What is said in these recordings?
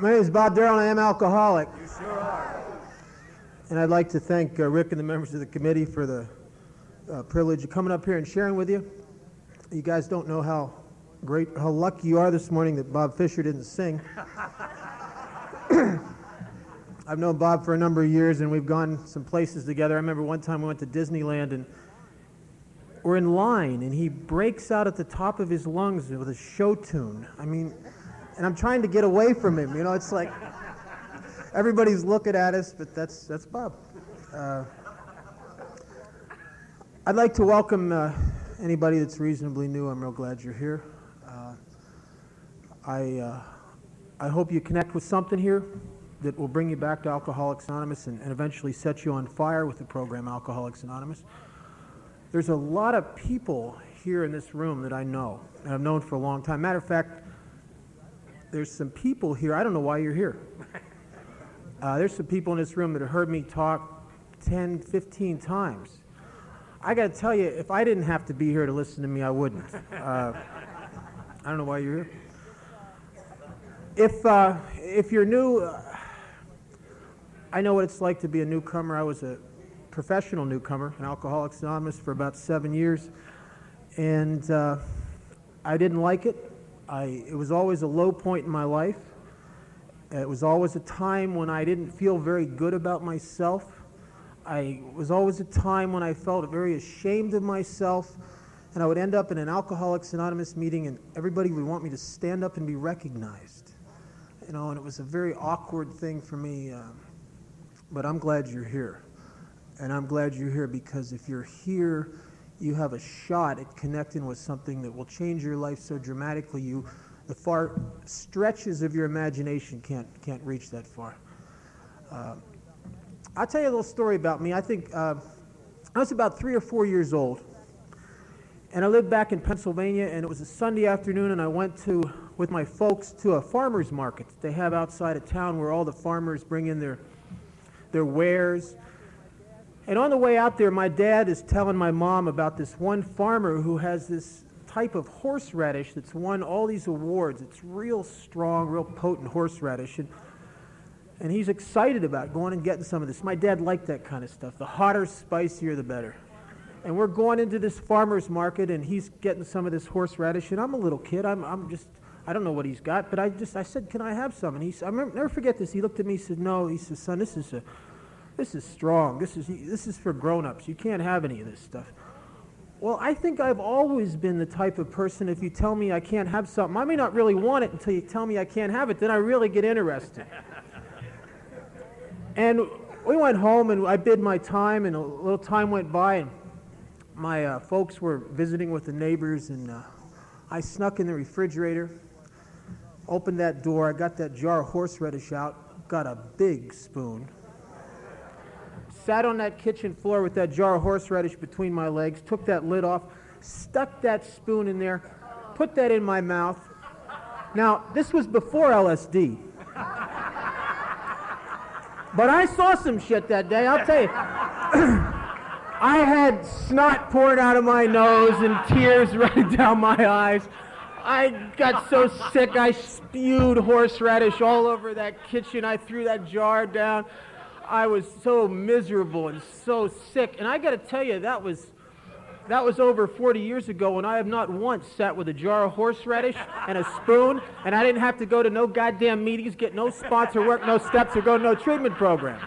My name is Bob Darrell, and I am alcoholic. You sure are. And I'd like to thank Rick and the members of the committee for the privilege of coming up here and sharing with you. You guys don't know how lucky you are this morning that Bob Fisher didn't sing. I've known Bob for a number of years, and we've gone some places together. I remember one time we went to Disneyland, and we're in line, and he breaks out at the top of his lungs with a show tune. I mean, and I'm trying to get away from him. You know, it's like everybody's looking at us, but that's Bob. I'd like to welcome anybody that's reasonably new. I'm real glad you're here. I hope you connect with something here that will bring you back to Alcoholics Anonymous and eventually set you on fire with the program Alcoholics Anonymous. There's a lot of people here in this room that I know, and I've known for a long time. Matter of fact, there's some people here, I don't know why you're here. There's some people in this room that have heard me talk 10, 15 times. I got to tell you, if I didn't have to be here to listen to me, I wouldn't. I don't know why you're here. If you're new, I know what it's like to be a newcomer. I was a professional newcomer in Alcoholics Anonymous for about 7 years, and I didn't like it. It was always a low point in my life. It was always a time when I didn't feel very good about myself. It was always a time when I felt very ashamed of myself, and I would end up in an Alcoholics Anonymous meeting, and everybody would want me to stand up and be recognized. You know, and it was a very awkward thing for me, but I'm glad you're here. And I'm glad you're here because if you're here, you have a shot at connecting with something that will change your life so dramatically the far stretches of your imagination can't reach that far. I'll tell you a little story about me. I think I was about 3 or 4 years old, and I lived back in Pennsylvania, and it was a Sunday afternoon, and I went with my folks to a farmer's market that they have outside of town where all the farmers bring in their wares. And on the way out there, my dad is telling my mom about this one farmer who has this type of horseradish that's won all these awards. It's real strong, real potent horseradish. And he's excited about going and getting some of this. My dad liked that kind of stuff. The hotter, spicier, the better. And we're going into this farmer's market, and he's getting some of this horseradish. And I'm a little kid. I don't know what he's got, but I said, can I have some? And I'll never forget this. He looked at me and said, no. He said, son, this is strong. This is for grown-ups. You can't have any of this stuff. Well, I think I've always been the type of person, if you tell me I can't have something, I may not really want it until you tell me I can't have it, then I really get interested. And we went home, and I bid my time, and a little time went by, and my folks were visiting with the neighbors, and I snuck in the refrigerator, opened that door, I got that jar of horseradish out, got a big spoon, sat on that kitchen floor with that jar of horseradish between my legs, took that lid off, stuck that spoon in there, put that in my mouth. Now, this was before LSD. But I saw some shit that day, I'll tell you. I had snot pouring out of my nose and tears running down my eyes. I got so sick, I spewed horseradish all over that kitchen. I threw that jar down. I was so miserable and so sick. And I got to tell you, that was over 40 years ago, and I have not once sat with a jar of horseradish and a spoon, and I didn't have to go to no goddamn meetings, get no sponsor work, no steps, or go to no treatment program.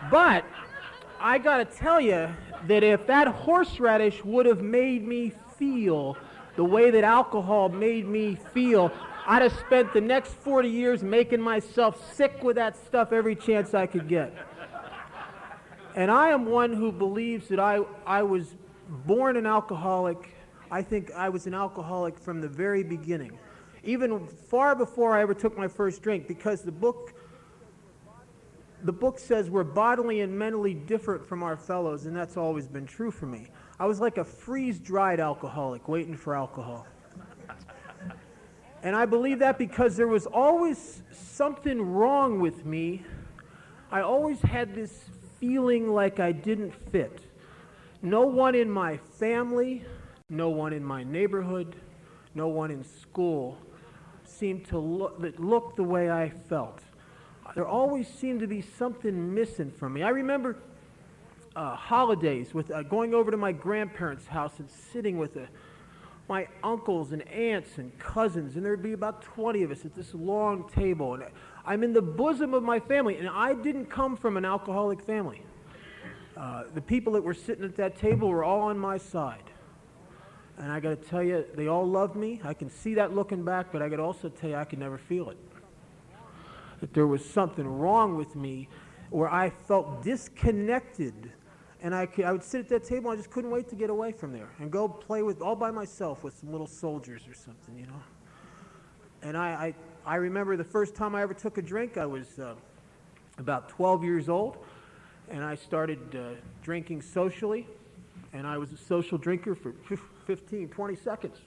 But I got to tell you that if that horseradish would have made me feel the way that alcohol made me feel, I'd have spent the next 40 years making myself sick with that stuff every chance I could get. And I am one who believes that I was born an alcoholic. I think I was an alcoholic from the very beginning, even far before I ever took my first drink, because the book says we're bodily and mentally different from our fellows, and that's always been true for me. I was like a freeze-dried alcoholic waiting for alcohol. And I believe that because there was always something wrong with me. I always had this feeling like I didn't fit. No one in my family, no one in my neighborhood, no one in school seemed to look the way I felt. There always seemed to be something missing from me. I remember holidays with going over to my grandparents' house and sitting with my uncles and aunts and cousins, and there'd be about 20 of us at this long table, and I'm in the bosom of my family, and I didn't come from an alcoholic family. The people that were sitting at that table were all on my side. And I got to tell you, they all loved me. I can see that looking back, but I could also tell you I could never feel it. That there was something wrong with me where I felt disconnected. And I would sit at that table, and I just couldn't wait to get away from there and go play all by myself with some little soldiers or something, you know. And I remember the first time I ever took a drink, I was about 12 years old. And I started drinking socially, and I was a social drinker for 15, 20 seconds.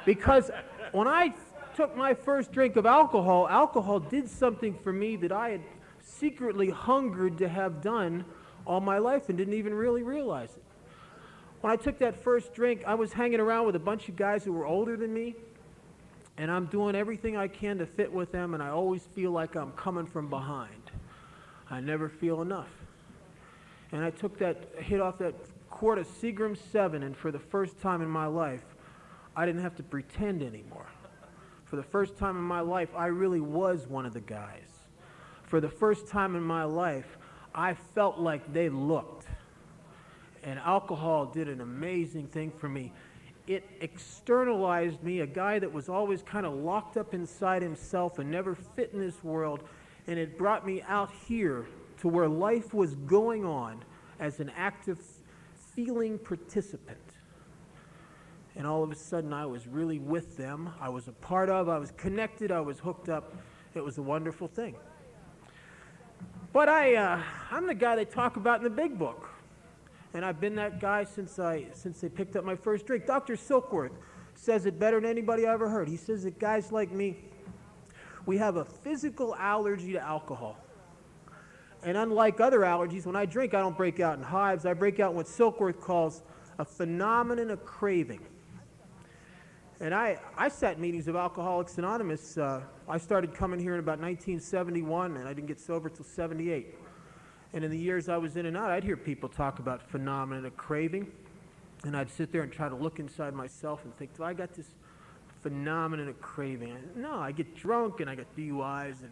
Because when I took my first drink of alcohol, alcohol did something for me that I had secretly hungered to have done all my life and didn't even really realize it. When I took that first drink, I was hanging around with a bunch of guys who were older than me, and I'm doing everything I can to fit with them, and I always feel like I'm coming from behind. I never feel enough. And I took that hit off that quart of Seagram 7, and for the first time in my life, I didn't have to pretend anymore. For the first time in my life, I really was one of the guys. For the first time in my life, I felt like they looked. And alcohol did an amazing thing for me. It externalized me, a guy that was always kind of locked up inside himself and never fit in this world. And it brought me out here to where life was going on as an active, feeling participant. And all of a sudden, I was really with them. I was a part of, I was connected, I was hooked up. It was a wonderful thing. But I'm the guy they talk about in the big book. And I've been that guy since they picked up my first drink. Dr. Silkworth says it better than anybody I ever heard. He says that guys like me, we have a physical allergy to alcohol. And unlike other allergies, when I drink, I don't break out in hives. I break out in what Silkworth calls a phenomenon of craving. And I sat in meetings of Alcoholics Anonymous. I started coming here in about 1971, and I didn't get sober till 78. And in the years I was in and out, I'd hear people talk about phenomenon of craving. And I'd sit there and try to look inside myself and think, do I got this phenomenon of craving? No, I get drunk and I get DUIs and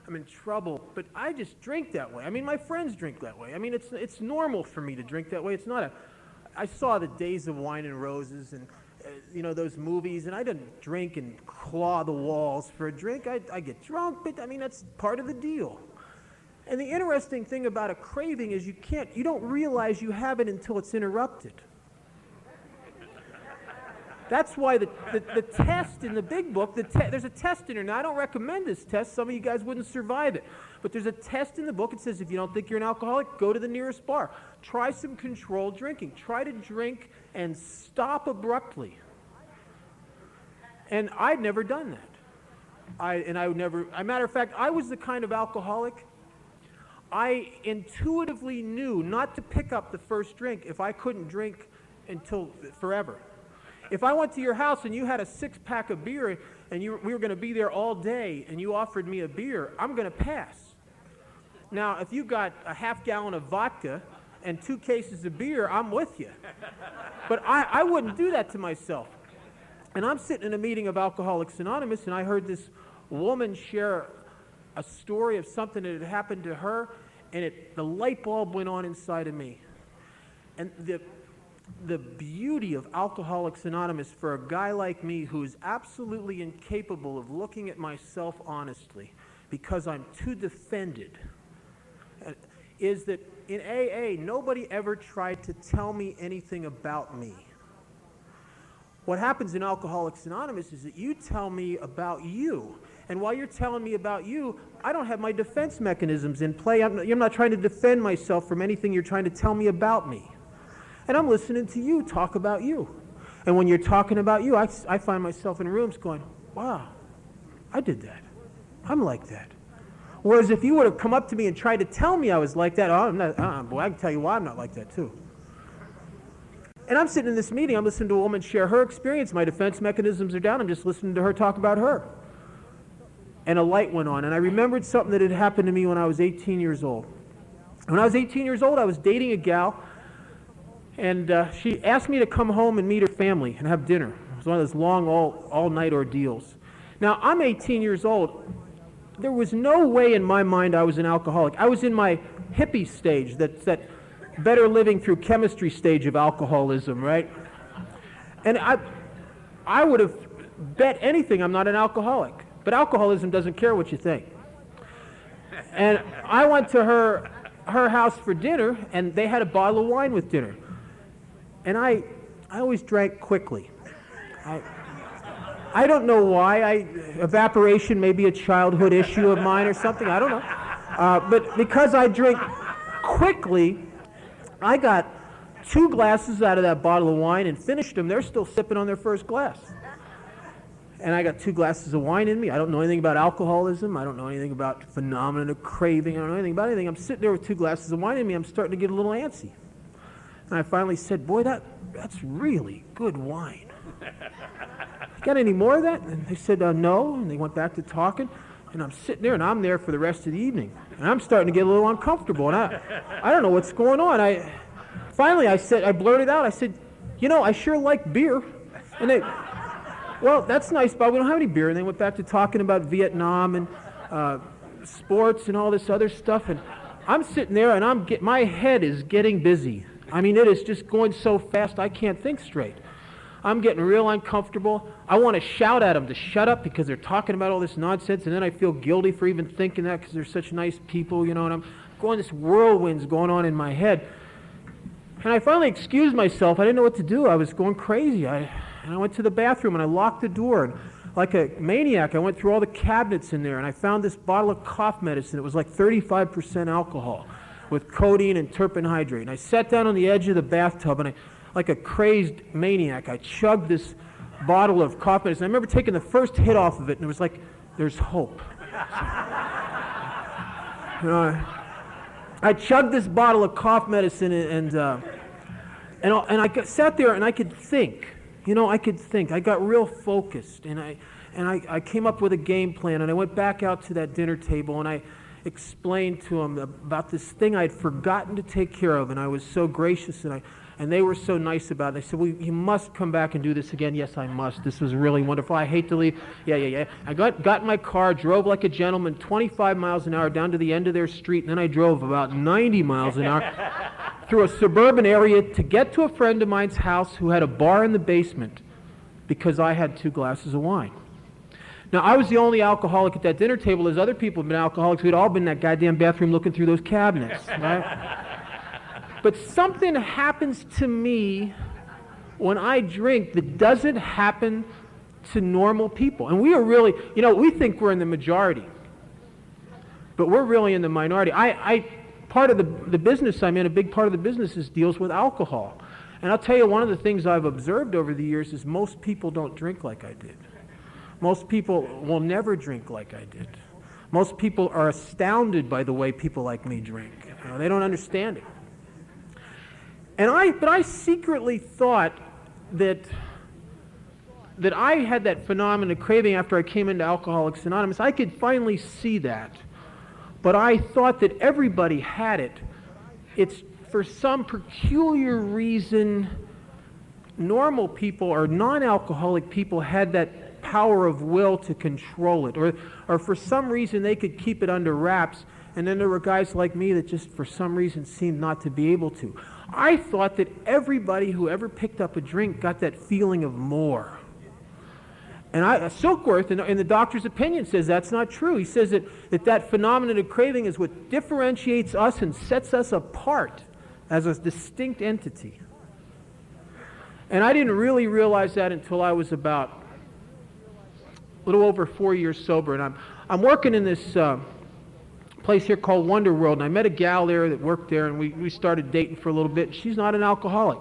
I'm in trouble, but I just drink that way. I mean, my friends drink that way. I mean, it's normal for me to drink that way. It's not I saw the Days of Wine and Roses and, those movies, and I didn't drink and claw the walls for a drink. I get drunk, but I mean, that's part of the deal. And the interesting thing about a craving is you don't realize you have it until it's interrupted. That's why the test in the big book, there's a test in there. Now, I don't recommend this test. Some of you guys wouldn't survive it. But there's a test in the book. It says if you don't think you're an alcoholic, go to the nearest bar. Try some controlled drinking. Try to drink and stop abruptly. And I'd never done that. As a matter of fact, I was the kind of alcoholic, I intuitively knew not to pick up the first drink if I couldn't drink until forever. If I went to your house and you had a 6-pack of beer and we were going to be there all day and you offered me a beer, I'm going to pass. Now, if you got a half-gallon of vodka and 2 cases of beer, I'm with you. But I wouldn't do that to myself. And I'm sitting in a meeting of Alcoholics Anonymous, and I heard this woman share a story of something that had happened to her, and the light bulb went on inside of me. And the beauty of Alcoholics Anonymous for a guy like me who is absolutely incapable of looking at myself honestly because I'm too defended, is that in AA, nobody ever tried to tell me anything about me. What happens in Alcoholics Anonymous is that you tell me about you. And while you're telling me about you, I don't have my defense mechanisms in play. I'm not trying to defend myself from anything you're trying to tell me about me. And I'm listening to you talk about you. And when you're talking about you, I find myself in rooms going, wow, I did that. I'm like that. Whereas if you would have come up to me and tried to tell me I was like that, boy, I can tell you why I'm not like that too. And I'm sitting in this meeting, I'm listening to a woman share her experience. My defense mechanisms are down. I'm just listening to her talk about her. And a light went on, and I remembered something that had happened to me when I was 18 years old. When I was 18 years old, I was dating a gal, and she asked me to come home and meet her family and have dinner. It was one of those long, all-night ordeals. Now, I'm 18 years old. There was no way in my mind I was an alcoholic. I was in my hippie stage, that better living through chemistry stage of alcoholism, right? And I would have bet anything I'm not an alcoholic. But alcoholism doesn't care what you think. And I went to her house for dinner, and they had a bottle of wine with dinner. And I always drank quickly. I don't know why. Evaporation may be a childhood issue of mine or something. I don't know. But because I drink quickly, I got 2 glasses out of that bottle of wine and finished them. They're still sipping on their first glass. And I got 2 glasses of wine in me. I don't know anything about alcoholism. I don't know anything about phenomenon of craving. I don't know anything about anything. I'm sitting there with 2 glasses of wine in me. I'm starting to get a little antsy. And I finally said, boy, that's really good wine. Got any more of that? And they said, no. And they went back to talking. And I'm sitting there, and I'm there for the rest of the evening. And I'm starting to get a little uncomfortable. And I don't know what's going on. Finally, I blurted out. I said, I sure like beer. And they... Well, that's nice, but we don't have any beer. And they went back to talking about Vietnam and sports and all this other stuff. And I'm sitting there, and my head is getting busy. I mean, it is just going so fast, I can't think straight. I'm getting real uncomfortable. I want to shout at them to shut up because they're talking about all this nonsense, and then I feel guilty for even thinking that because they're such nice people, and I'm going, this whirlwind's going on in my head. And I finally excused myself. I didn't know what to do. I was going crazy. And I went to the bathroom, and I locked the door, and like a maniac, I went through all the cabinets in there, and I found this bottle of cough medicine. It was like 35% alcohol with codeine and turpenthydrate. And I sat down on the edge of the bathtub, and like a crazed maniac, I chugged this bottle of cough medicine. I remember taking the first hit off of it, and it was like, there's hope. I chugged this bottle of cough medicine, and I sat there, and I could think. I could think. I got real focused, and I came up with a game plan, and I went back out to that dinner table, and I explained to them about this thing I'd forgotten to take care of, and I was so gracious, and they were so nice about it. They said, well, you must come back and do this again. Yes, I must. This was really wonderful. I hate to leave. Yeah. I got in my car, drove like a gentleman, 25 miles an hour down to the end of their street, and then I drove about 90 miles an hour through a suburban area to get to a friend of mine's house who had a bar in the basement because I had 2 glasses of wine. Now, I was the only alcoholic at that dinner table. There's other people who've been alcoholics. We'd all been in that goddamn bathroom looking through those cabinets, right? But something happens to me when I drink that doesn't happen to normal people. And we are really, we think we're in the majority, but we're really in the minority. Part of the business I'm in, a big part of the business deals with alcohol. And I'll tell you, one of the things I've observed over the years is most people don't drink like I did. Most people will never drink like I did. Most people are astounded by the way people like me drink. They don't understand it. But I secretly thought that I had that phenomenon of craving after I came into Alcoholics Anonymous. I could finally see that. But I thought that everybody had it. It's for some peculiar reason, normal people or non-alcoholic people had that power of will to control it. Or for some reason they could keep it under wraps. And then there were guys like me that just for some reason seemed not to be able to. I thought that everybody who ever picked up a drink got that feeling of more. And Silkworth, in the doctor's opinion, says that's not true. He says that phenomenon of craving is what differentiates us and sets us apart as a distinct entity. And I didn't really realize that until I was about a little over 4 years sober. And I'm working in this place here called Wonder World, and I met a gal there that worked there, and we started dating for a little bit. She's not an alcoholic.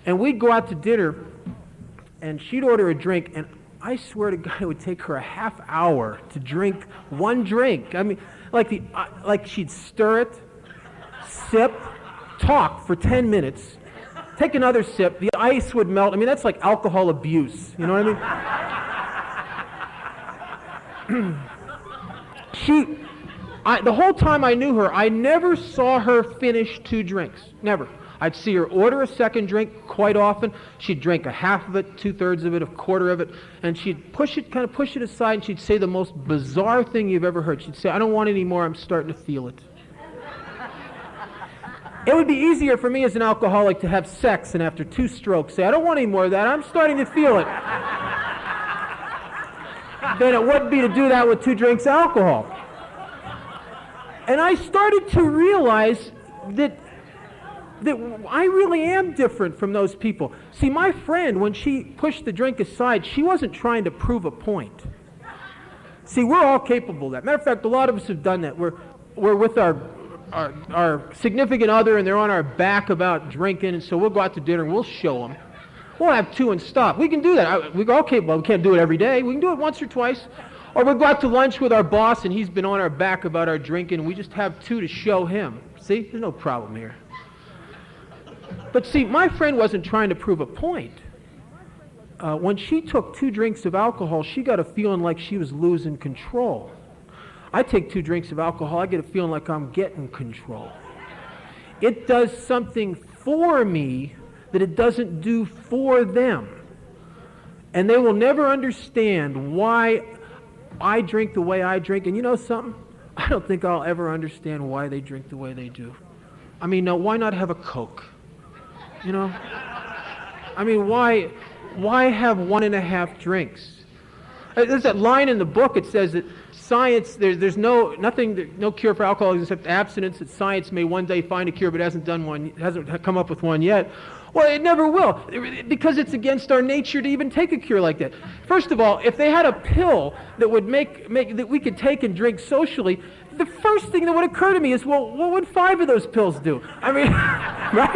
And we'd go out to dinner, and she'd order a drink, and I swear to God, it would take her a half hour to drink one drink. I mean, like she'd stir it, sip, talk for 10 minutes, take another sip, the ice would melt. I mean, that's like alcohol abuse, you know what I mean? The whole time I knew her, I never saw her finish 2 drinks, never. I'd see her order a second drink quite often. She'd drink a half of it, 2/3 of it, a quarter of it, and she'd push it aside, and she'd say the most bizarre thing you've ever heard. She'd say, "I don't want any more, I'm starting to feel it." It would be easier for me as an alcoholic to have sex and after 2 strokes say, "I don't want any more of that, I'm starting to feel it," than it would be to do that with 2 drinks of alcohol. And I started to realize that I really am different from those people. See, my friend, when she pushed the drink aside, she wasn't trying to prove a point. See, we're all capable of that. Matter of fact, a lot of us have done that. We're with our significant other, and they're on our back about drinking, and so we'll go out to dinner and we'll show them. We'll have 2 and stop. We can do that. We're all capable. We can't do it every day. We can do it once or twice. Or we'll go out to lunch with our boss, and he's been on our back about our drinking, and we just have 2 to show him. See, there's no problem here. But see, my friend wasn't trying to prove a point. When she took 2 drinks of alcohol, she got a feeling like she was losing control. I take 2 drinks of alcohol, I get a feeling like I'm getting control. It does something for me that it doesn't do for them. And they will never understand why I drink the way I drink. And you know something? I don't think I'll ever understand why they drink the way they do. I mean, now, why not have a Coke? You know? I mean, why have 1.5 drinks? There's that line in the book, it says that science, there's no cure for alcoholism except abstinence, that science may one day find a cure but hasn't come up with one yet. Well, it never will, because it's against our nature to even take a cure like that. First of all, if they had a pill that would make that we could take and drink socially, the first thing that would occur to me is, well, what would 5 of those pills do? I mean, right?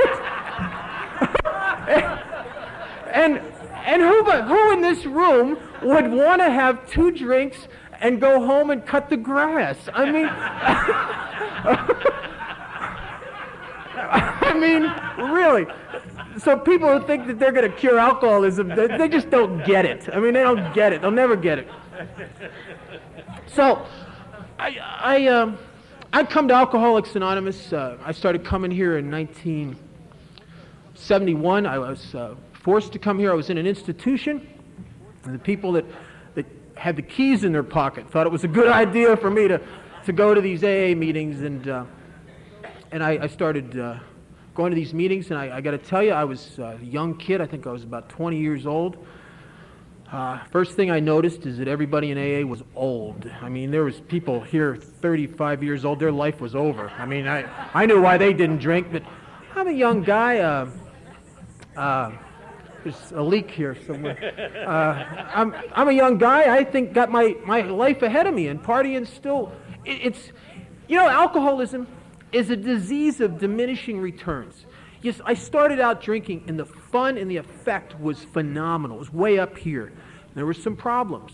And who in this room would want to have 2 drinks and go home and cut the grass? I mean, really. So people who think that they're going to cure alcoholism, they just don't get it. I mean, they don't get it. They'll never get it. So I come to Alcoholics Anonymous. I started coming here in 1971. I was forced to come here. I was in an institution, and the people that had the keys in their pocket thought it was a good idea for me to go to these AA meetings, and I started going to these meetings, and I got to tell you, I was a young kid. I think I was about 20 years old. First thing I noticed is that everybody in AA was old. I mean, there was people here 35 years old. Their life was over. I mean, I knew why they didn't drink, but I'm a young guy. There's a leak here somewhere. I'm a young guy. I think got my life ahead of me, and partying still. Alcoholism is a disease of diminishing returns. Yes, I started out drinking, and the fun and the effect was phenomenal. It was way up here. There were some problems.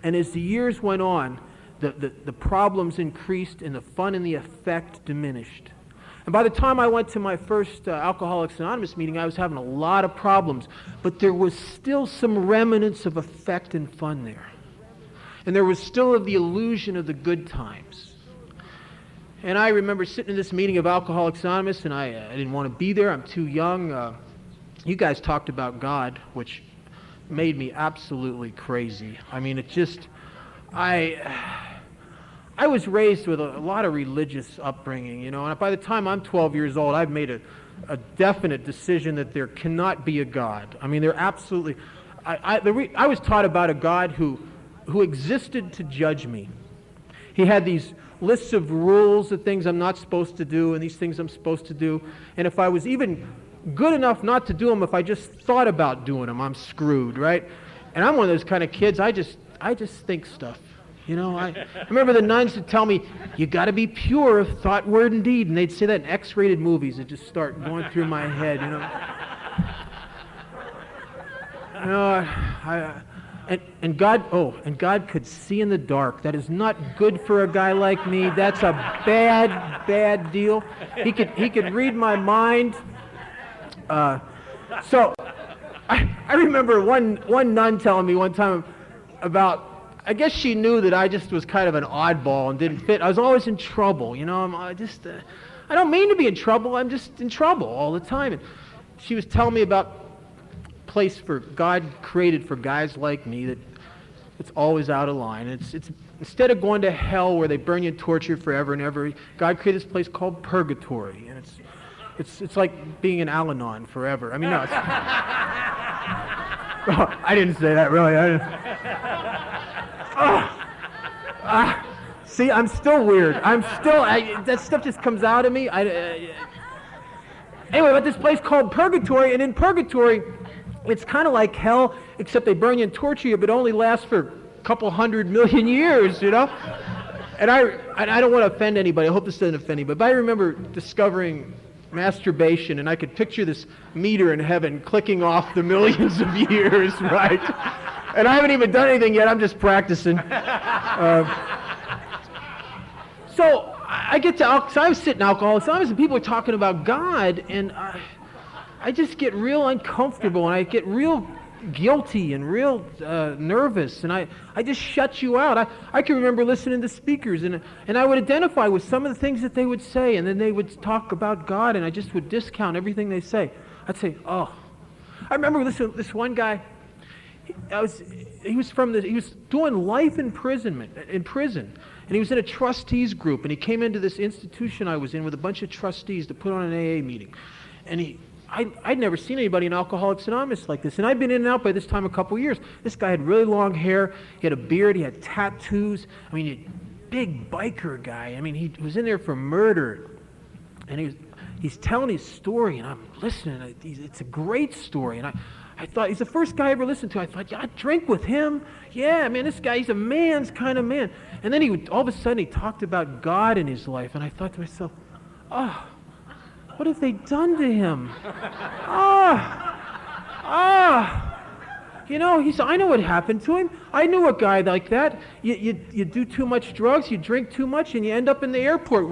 And as the years went on, the problems increased, and the fun and the effect diminished. And by the time I went to my first Alcoholics Anonymous meeting, I was having a lot of problems, but there was still some remnants of effect and fun there. And there was still the illusion of the good times. And I remember sitting in this meeting of Alcoholics Anonymous, and I didn't want to be there. I'm too young. You guys talked about God, which made me absolutely crazy. I mean, I was raised with a lot of religious upbringing, and by the time I'm 12 years old, I've made a definite decision that there cannot be a God. I mean, there absolutely... I was taught about a God who existed to judge me. He had these lists of rules of things I'm not supposed to do and these things I'm supposed to do. And if I was even good enough not to do them, if I just thought about doing them, I'm screwed, right? And I'm one of those kind of kids, I just think stuff. I remember the nuns would tell me, you got to be pure of thought, word, and deed. And they'd say that in X-rated movies that just start going through my head, And God could see in the dark. That is not good for a guy like me. That's a bad deal. He could read my mind. So I remember one nun telling me one time about, I guess she knew that I just was kind of an oddball and didn't fit. I was always in trouble, you know. I don't mean to be in trouble. I'm just in trouble all the time. And she was telling me about a place for God created for guys like me that it's always out of line. It's instead of going to hell where they burn you and torture you forever and ever, God created this place called purgatory, and it's like being in Al-Anon forever. I mean, no, it's, oh, I didn't say that really. See, I'm still weird. That stuff just comes out of me. Anyway, but this place called purgatory, and in purgatory, it's kind of like hell, except they burn you and torture you, but it only lasts for a couple 100 million years, you know? And I don't want to offend anybody. I hope this doesn't offend anybody, but I remember discovering masturbation, and I could picture this meter in heaven clicking off the millions of years, right? And I haven't even done anything yet. I'm just practicing. So I get to, so I was sitting in Alcoholics Anonymous, and people are talking about God, and I just get real uncomfortable, and I get real guilty and real nervous, and I just shut you out. I can remember listening to speakers, and I would identify with some of the things that they would say, and then they would talk about God, and I just would discount everything they say. I'd say, oh. I remember listening to this one guy. He was doing life imprisonment in prison, and he was in a trustees group, and he came into this institution I was in with a bunch of trustees to put on an AA meeting, and I'd never seen anybody in Alcoholics Anonymous like this, and I'd been in and out by this time a couple years. This guy had really long hair, he had a beard, he had tattoos. I mean, he big biker guy. I mean, he was in there for murder, and he's telling his story, and I'm listening. It's a great story, and I thought, he's the first guy I ever listened to. I thought, yeah, I'd drink with him. Yeah, man, this guy, he's a man's kind of man. And then all of a sudden he talked about God in his life, and I thought to myself, oh, what have they done to him? You know, I know what happened to him. I knew a guy like that. You do too much drugs, you drink too much, and you end up in the airport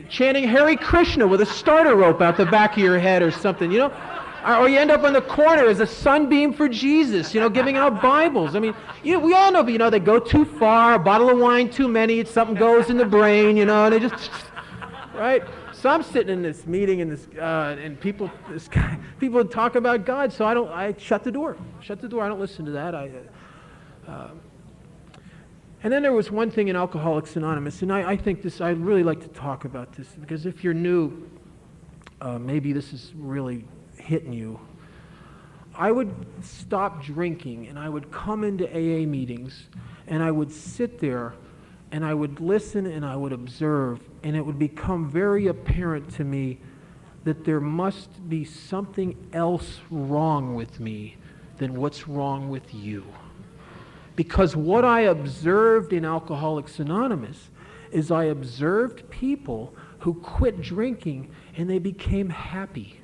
chanting Hare Krishna with a starter rope out the back of your head or something, you know? Or you end up on the corner as a sunbeam for Jesus, you know, giving out Bibles. I mean, we all know, but, you know, they go too far, a bottle of wine too many, something goes in the brain, you know, and they just, right? So I'm sitting in this meeting, and people talk about God, so I shut the door. I don't listen to that. And then there was one thing in Alcoholics Anonymous, and I think this, I'd really like to talk about this, because if you're new, maybe this is really hitting you. I would stop drinking, and I would come into AA meetings, and I would sit there, and I would listen, and I would observe, and it would become very apparent to me that there must be something else wrong with me than what's wrong with you. Because what I observed in Alcoholics Anonymous is I observed people who quit drinking, and they became happy.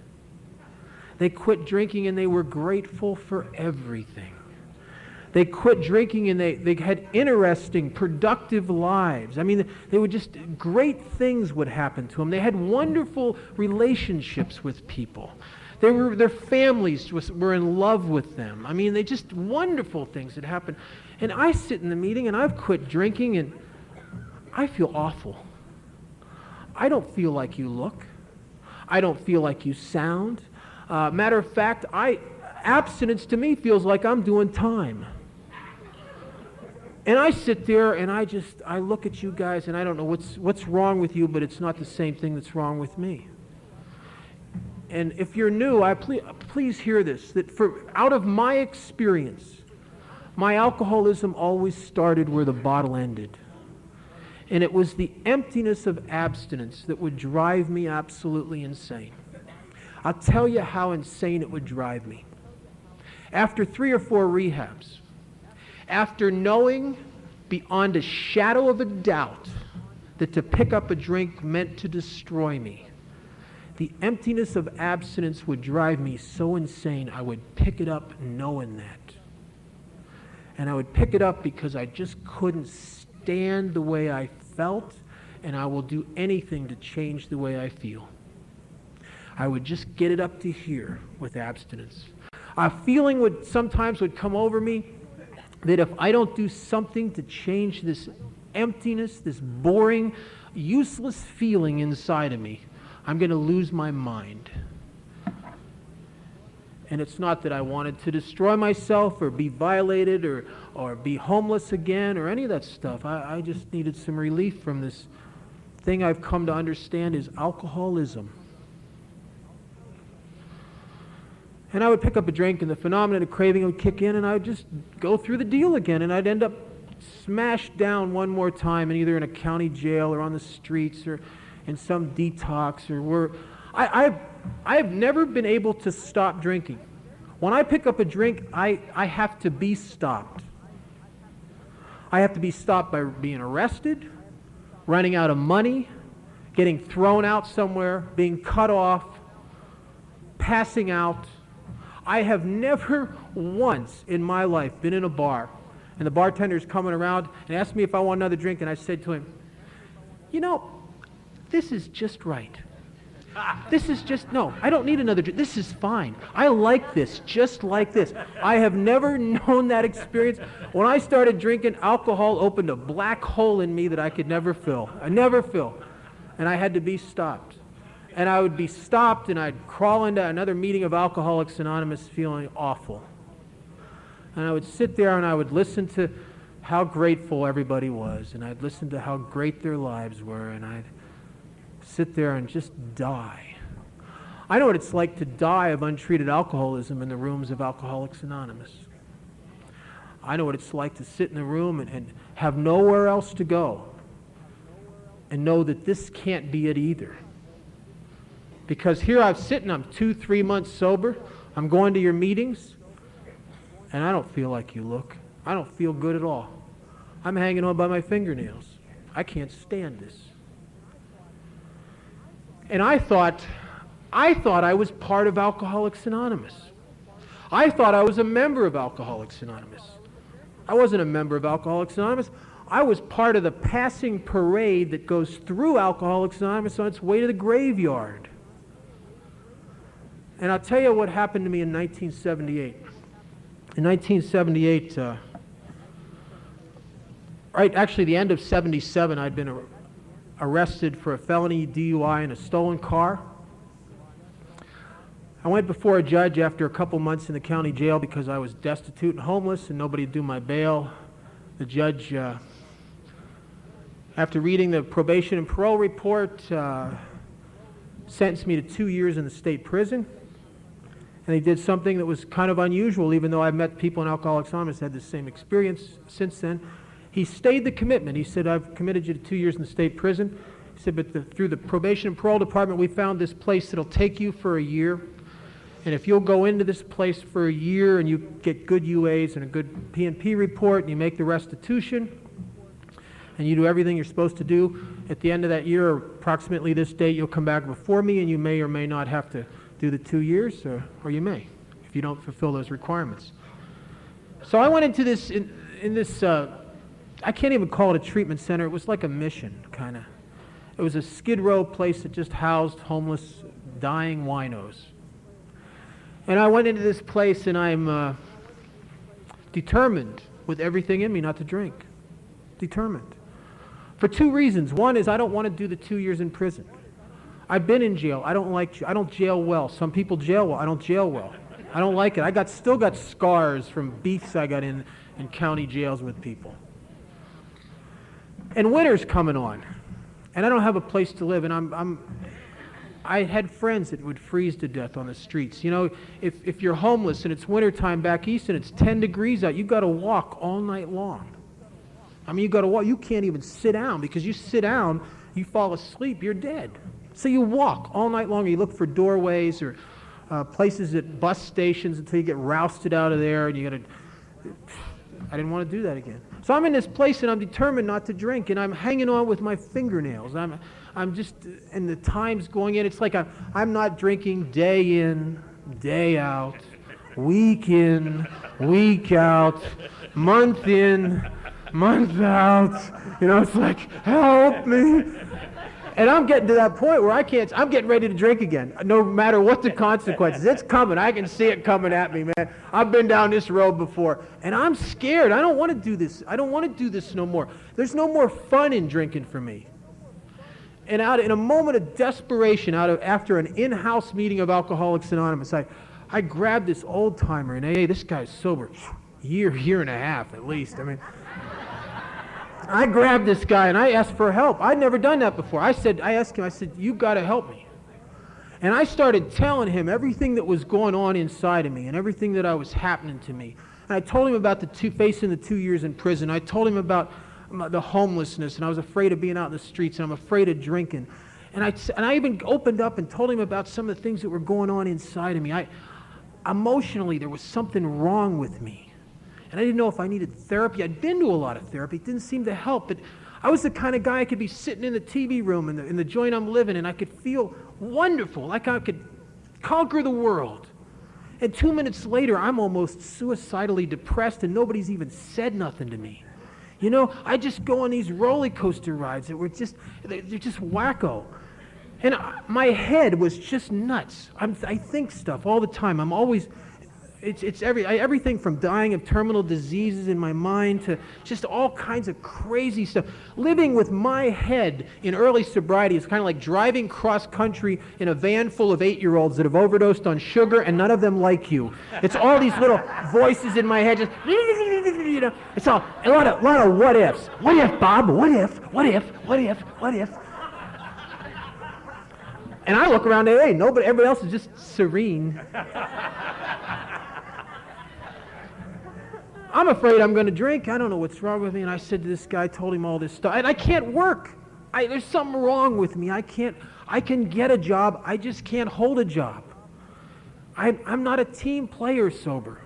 They quit drinking and they were grateful for everything. They quit drinking and they had interesting, productive lives. I mean, great things would happen to them. They had wonderful relationships with people. Their families were in love with them. I mean, wonderful things had happened. And I sit in the meeting and I've quit drinking and I feel awful. I don't feel like you look. I don't feel like you sound. Matter of fact, abstinence to me feels like I'm doing time. And I sit there and I look at you guys and I don't know what's wrong with you, but it's not the same thing that's wrong with me. And if you're new, please hear this, that out of my experience, my alcoholism always started where the bottle ended. And it was the emptiness of abstinence that would drive me absolutely insane. I'll tell you how insane it would drive me. After 3 or 4 rehabs, after knowing beyond a shadow of a doubt that to pick up a drink meant to destroy me, the emptiness of abstinence would drive me so insane I would pick it up knowing that. And I would pick it up because I just couldn't stand the way I felt, and I will do anything to change the way I feel. I would just get it up to here with abstinence. A feeling sometimes would come over me that if I don't do something to change this emptiness, this boring, useless feeling inside of me, I'm going to lose my mind. And it's not that I wanted to destroy myself or be violated or be homeless again or any of that stuff. I just needed some relief from this thing I've come to understand is alcoholism. And I would pick up a drink and the phenomenon of craving would kick in and I would just go through the deal again and I'd end up smashed down one more time and either in a county jail or on the streets or in some detox or I've never been able to stop drinking. When I pick up a drink, I have to be stopped. I have to be stopped by being arrested, running out of money, getting thrown out somewhere, being cut off, passing out. I have never once in my life been in a bar and the bartender's coming around and asked me if I want another drink and I said to him, you know, this is just right. No, I don't need another drink. This is fine. I like this, just like this. I have never known that experience. When I started drinking, alcohol opened a black hole in me that I could never fill. And I had to be stopped. And I would be stopped and I'd crawl into another meeting of Alcoholics Anonymous feeling awful. And I would sit there and I would listen to how grateful everybody was. And I'd listen to how great their lives were. And I'd sit there and just die. I know what it's like to die of untreated alcoholism in the rooms of Alcoholics Anonymous. I know what it's like to sit in the room and have nowhere else to go and know that this can't be it either. Because here I'm sitting, I'm 2-3 months sober, I'm going to your meetings, and I don't feel like you look. I don't feel good at all. I'm hanging on by my fingernails. I can't stand this. And I thought I was part of Alcoholics Anonymous. I thought I was a member of Alcoholics Anonymous. I wasn't a member of Alcoholics Anonymous. I was part of the passing parade that goes through Alcoholics Anonymous on its way to the graveyard. And I'll tell you what happened to me in 1978. In 1978, actually the end of 77, I'd been arrested for a felony DUI in a stolen car. I went before a judge after a couple months in the county jail because I was destitute and homeless and nobody would do my bail. The judge, after reading the probation and parole report, sentenced me to 2 years in the state prison. And he did something that was kind of unusual, even though I've met people in Alcoholics Anonymous who had the same experience since then. He stayed the commitment. He said, I've committed you to 2 years in the state prison. He said, but through the probation and parole department, we found this place that'll take you for a year. And if you'll go into this place for a year and you get good UAs and a good P&P report and you make the restitution and you do everything you're supposed to do, at the end of that year, or approximately this date, you'll come back before me and you may or may not have to do the 2 years, or you may, if you don't fulfill those requirements. So I went into this, in this, I can't even call it a treatment center. It was like a mission, kind of. It was a Skid Row place that just housed homeless, dying winos. And I went into this place and I'm determined with everything in me not to drink. Determined. For 2 reasons. One is I don't want to do the 2 years in prison. I've been in jail. I don't jail well. Some people jail well. I don't jail well. I don't like it. I still got scars from beefs I got in county jails with people. And winter's coming on, and I don't have a place to live. And I had friends that would freeze to death on the streets. You know, if you're homeless and it's wintertime back east and it's 10 degrees out, you got to walk all night long. I mean, you got to walk. You can't even sit down because you sit down, you fall asleep, you're dead. So you walk all night long. You look for doorways or places at bus stations until you get rousted out of there, and you got to. I didn't want to do that again. So I'm in this place, and I'm determined not to drink, and I'm hanging on with my fingernails. I'm just, and the time's going in. It's like I'm not drinking day in, day out, week in, week out, month in, month out. You know, it's like, help me. And I'm getting to that point where I'm getting ready to drink again, no matter what the consequences. It's coming. I can see it coming at me, man. I've been down this road before, and I'm scared. I don't want to do this. I don't want to do this no more. There's no more fun in drinking for me. And in a moment of desperation, after an in-house meeting of Alcoholics Anonymous, I grabbed this old-timer, and hey, this guy's sober, year and a half at least. I mean, I grabbed this guy and I asked for help. I'd never done that before. I asked him, you got to help me. And I started telling him everything that was going on inside of me and everything that was happening to me. And I told him about facing the 2 years in prison. I told him about the homelessness, and I was afraid of being out in the streets, and I'm afraid of drinking. And I even opened up and told him about some of the things that were going on inside of me. Emotionally, there was something wrong with me. And I didn't know if I needed therapy. I'd been to a lot of therapy. It didn't seem to help. But I was the kind of guy I could be sitting in the TV room in the joint I'm living in. I could feel wonderful, like I could conquer the world. And 2 minutes later, I'm almost suicidally depressed, and nobody's even said nothing to me. You know, I just go on these roller coaster rides that they're just wacko. And my head was just nuts. I think stuff all the time. I'm always... It's everything from dying of terminal diseases in my mind to just all kinds of crazy stuff. Living with my head in early sobriety is kind of like driving cross country in a van full of 8-year-olds that have overdosed on sugar and none of them like you. It's all these little voices in my head just, you know, it's all a lot of what ifs. What if, Bob? What if? What if? What if? What if? And I look around and, hey, nobody, everybody else is just serene. I'm afraid I'm going to drink. I don't know what's wrong with me. And I said to this guy, I told him all this stuff. And I can't work. There's something wrong with me. I can get a job. I just can't hold a job. I'm not a team player sober.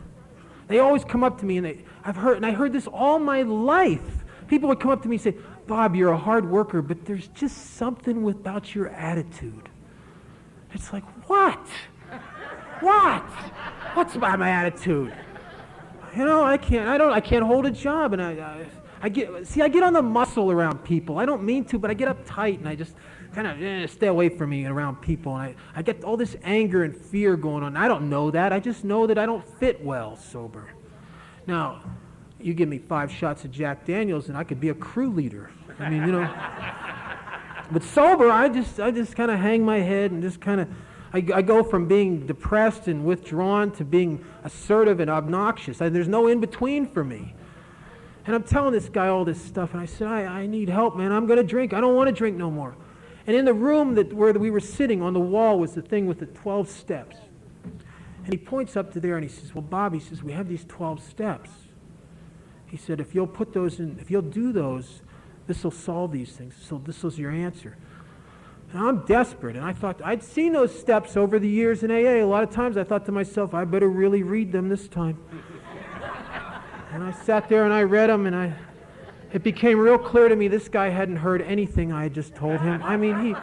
They always come up to me, and I heard this all my life. People would come up to me and say, Bob, you're a hard worker, but there's just something about your attitude. It's like, what? What? What's about my attitude? You know, I can't hold a job, and I get on the muscle around people. I don't mean to, but I get uptight, and I just kind of stay away from me around people, and I get all this anger and fear going on. I don't know that. I just know that I don't fit well sober. Now, you give me 5 shots of Jack Daniels, and I could be a crew leader. I mean, you know. But sober, I just kind of hang my head and just kind of. I go from being depressed and withdrawn to being assertive and obnoxious. There's no in-between for me. And I'm telling this guy all this stuff, and I said, I need help, man. I'm going to drink. I don't want to drink no more. And in the room where we were sitting on the wall was the thing with the 12 steps. And he points up to there, and he says, well, Bob, he says, we have these 12 steps. He said, if you'll put those in, if you'll do those, this will solve these things. So this was your answer. And I'm desperate, and I thought, I'd seen those steps over the years in AA. A lot of times I thought to myself, I better really read them this time. And I sat there and I read them, and it became real clear to me this guy hadn't heard anything I had just told him. I mean,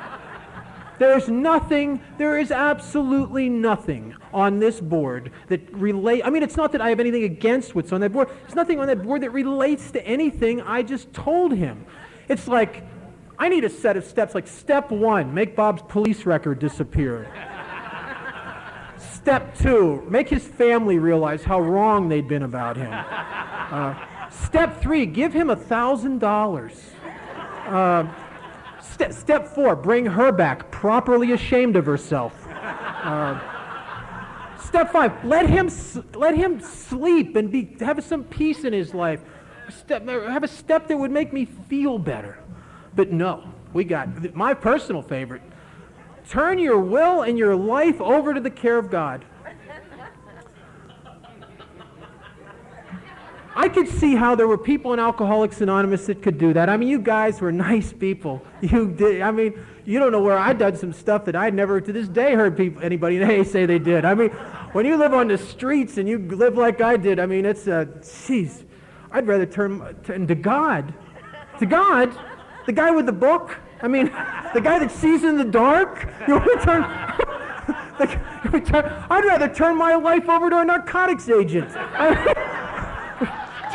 there is absolutely nothing on this board that it's not that I have anything against what's on that board. There's nothing on that board that relates to anything I just told him. It's like, I need a set of steps, like step 1, make Bob's police record disappear. Step 2, make his family realize how wrong they'd been about him. Step 3, give him $1,000. Step 4, bring her back, properly ashamed of herself. Step 5, let him sleep and have some peace in his life. Have a step that would make me feel better. But no, we got my personal favorite. Turn your will and your life over to the care of God. I could see how there were people in Alcoholics Anonymous that could do that. I mean, you guys were nice people. You don't know where I'd done some stuff that I'd never to this day heard anybody in AA say they did. I mean, when you live on the streets and you live like I did, I mean, it's jeez. I'd rather turn to God. To God? The guy with the book? I mean, the guy that sees in the dark? You want to turn... I'd rather turn my life over to a narcotics agent.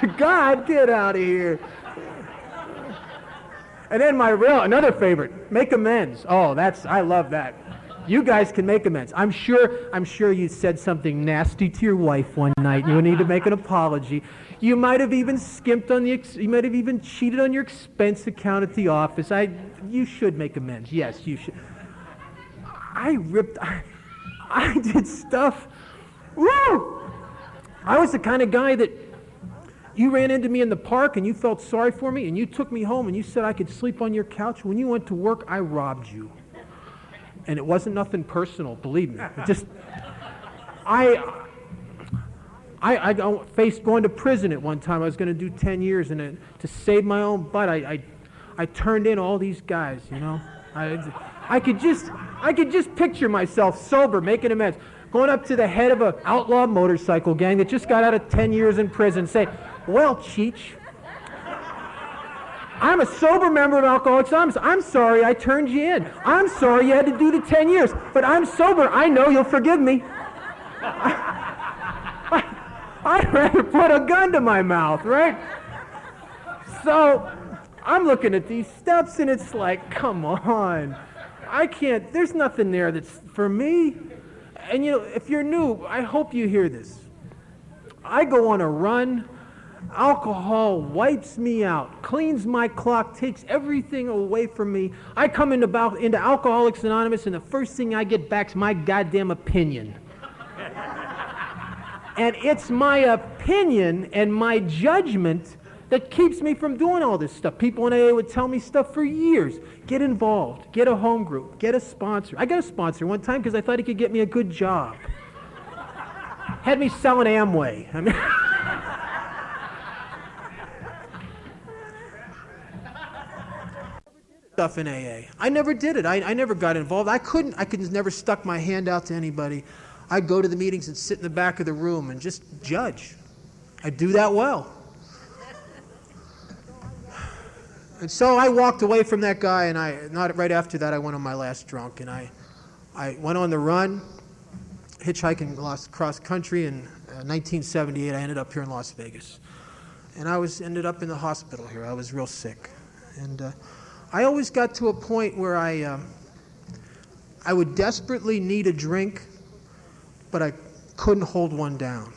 To God, get out of here. And then another favorite, make amends. Oh, I love that. You guys can make amends. I'm sure you said something nasty to your wife one night and you need to make an apology. You might have even you might have even cheated on your expense account at the office. You should make amends. Yes, you should. I did stuff. Woo! I was the kind of guy that you ran into me in the park and you felt sorry for me and you took me home and you said I could sleep on your couch. When you went to work, I robbed you. And it wasn't nothing personal, believe me. I faced going to prison at one time. I was going to do 10 years, and to save my own butt, I turned in all these guys, you know. I could just picture myself sober, making amends, going up to the head of an outlaw motorcycle gang that just got out of 10 years in prison, say, well, Cheech, I'm a sober member of Alcoholics Anonymous. I'm sorry I turned you in. I'm sorry you had to do the 10 years. But I'm sober. I know you'll forgive me. I'd rather put a gun to my mouth, right? So I'm looking at these steps and it's like, come on. I can't, there's nothing there that's for me. And you know, if you're new, I hope you hear this. I go on a run. Alcohol wipes me out, cleans my clock, takes everything away from me. I come into Alcoholics Anonymous, and the first thing I get back is my goddamn opinion. And it's my opinion and my judgment that keeps me from doing all this stuff. People in AA would tell me stuff for years. Get involved, get a home group, get a sponsor. I got a sponsor one time because I thought he could get me a good job. Had me selling Amway. I mean, stuff in AA. I never did it. I never got involved. I could never stuck my hand out to anybody. I'd go to the meetings and sit in the back of the room and just judge. I'd do that well. And so I walked away from that guy, and not right after that I went on my last drunk, and I went on the run, hitchhiking cross country in 1978. I ended up here in Las Vegas. And ended up in the hospital here. I was real sick. And I always got to a point where I would desperately need a drink, but I couldn't hold one down.